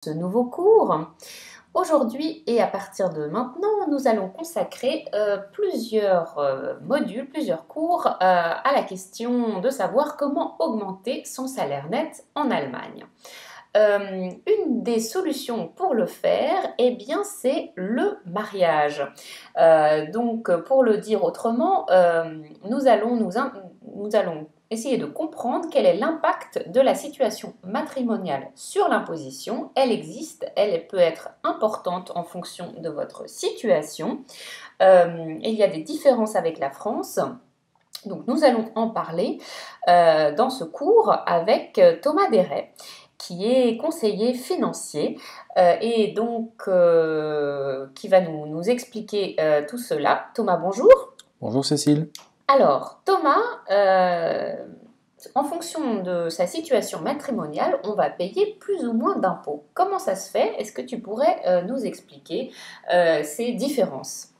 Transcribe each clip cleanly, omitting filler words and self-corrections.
Ce nouveau cours. Aujourd'hui et à partir de maintenant, nous allons consacrer plusieurs modules, plusieurs cours à la question de savoir comment augmenter son salaire net en Allemagne. Une des solutions pour le faire, eh bien, c'est le mariage. Donc, pour le dire autrement, nous allons essayer de comprendre quel est l'impact de la situation matrimoniale sur l'imposition. Elle existe, elle peut être importante en fonction de votre situation. Il y a des différences avec la France. Donc, nous allons en parler dans ce cours avec Thomas Desrets, qui est conseiller financier et donc qui va nous expliquer tout cela. Thomas, bonjour. Bonjour Cécile. Alors, Thomas, en fonction de sa situation matrimoniale, on va payer plus ou moins d'impôts. Comment ça se fait? Est-ce que tu pourrais nous expliquer ces différences?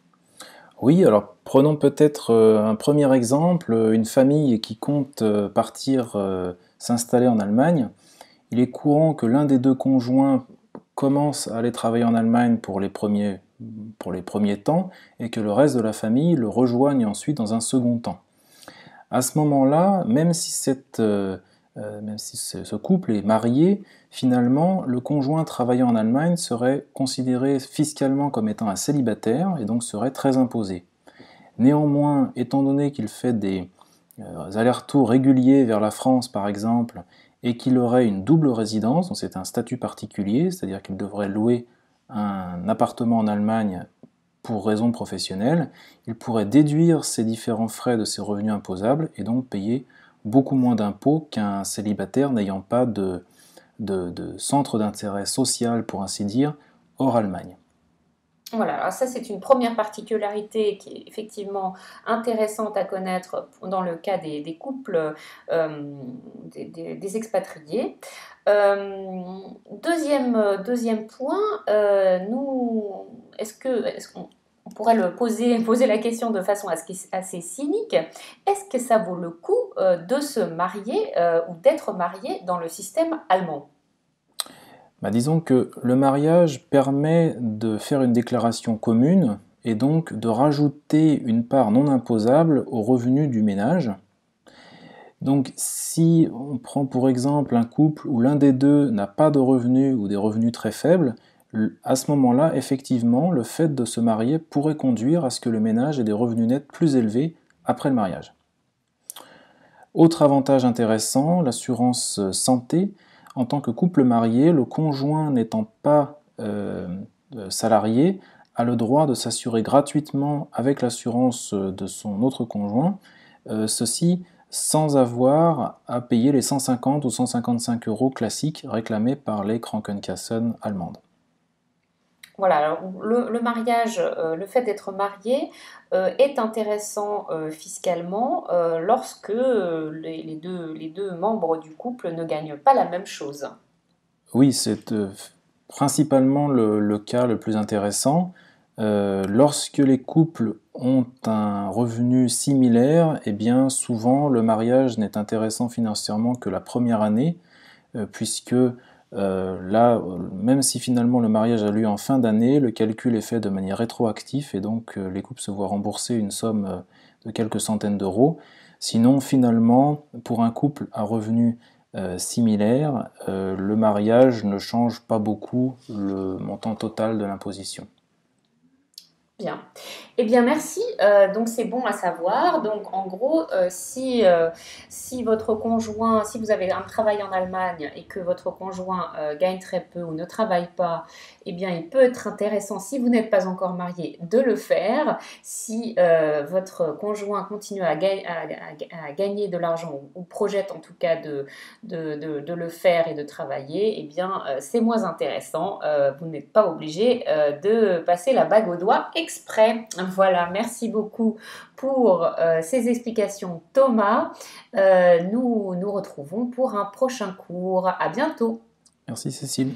Oui, alors prenons peut-être un premier exemple, une famille qui compte partir s'installer en Allemagne. Il est courant que l'un des deux conjoints commence à aller travailler en Allemagne pour les premiers temps et que le reste de la famille le rejoigne ensuite dans un second temps. À ce moment-là, même si ce couple est marié, finalement, le conjoint travaillant en Allemagne serait considéré fiscalement comme étant un célibataire et donc serait très imposé. Néanmoins, étant donné qu'il fait des allers-retours réguliers vers la France, par exemple, et qu'il aurait une double résidence, donc c'est un statut particulier, c'est-à-dire qu'il devrait louer un appartement en Allemagne pour raison professionnelle, il pourrait déduire ces différents frais de ses revenus imposables et donc payer beaucoup moins d'impôts qu'un célibataire n'ayant pas de centre d'intérêt social, pour ainsi dire, hors Allemagne. Voilà, alors ça c'est une première particularité qui est effectivement intéressante à connaître dans le cas des couples, des expatriés. Deuxième point, est-ce qu'on pourrait poser la question de façon assez cynique, est-ce que ça vaut le coup de se marier ou d'être marié dans le système allemand? Disons que le mariage permet de faire une déclaration commune et donc de rajouter une part non imposable aux revenus du ménage. Donc si on prend pour exemple un couple où l'un des deux n'a pas de revenus ou des revenus très faibles, à ce moment-là, effectivement, le fait de se marier pourrait conduire à ce que le ménage ait des revenus nets plus élevés après le mariage. Autre avantage intéressant, l'assurance santé. En tant que couple marié, le conjoint n'étant pas salarié a le droit de s'assurer gratuitement avec l'assurance de son autre conjoint, ceci sans avoir à payer les 150 ou 155 euros classiques réclamés par les Krankenkassen allemandes. Voilà, alors le mariage, le fait d'être marié est intéressant fiscalement lorsque les deux membres du couple ne gagnent pas la même chose. Oui, c'est principalement le cas le plus intéressant. Lorsque les couples ont un revenu similaire, eh bien souvent le mariage n'est intéressant financièrement que la première année, puisque là, même si finalement le mariage a lieu en fin d'année, le calcul est fait de manière rétroactive et donc les couples se voient rembourser une somme de quelques centaines d'euros. Sinon, finalement, pour un couple à revenu similaire, le mariage ne change pas beaucoup le montant total de l'imposition. Bien. Eh bien, merci. Donc, c'est bon à savoir. Donc, en gros, si votre conjoint, si vous avez un travail en Allemagne et que votre conjoint gagne très peu ou ne travaille pas, eh bien, il peut être intéressant, si vous n'êtes pas encore marié, de le faire. Si votre conjoint continue à gagner de l'argent ou projette en tout cas de le faire et de travailler, eh bien, c'est moins intéressant. Vous n'êtes pas obligé de passer la bague au doigt exprès. Voilà, merci beaucoup pour ces explications, Thomas. Nous nous retrouvons pour un prochain cours. À bientôt. Merci Cécile.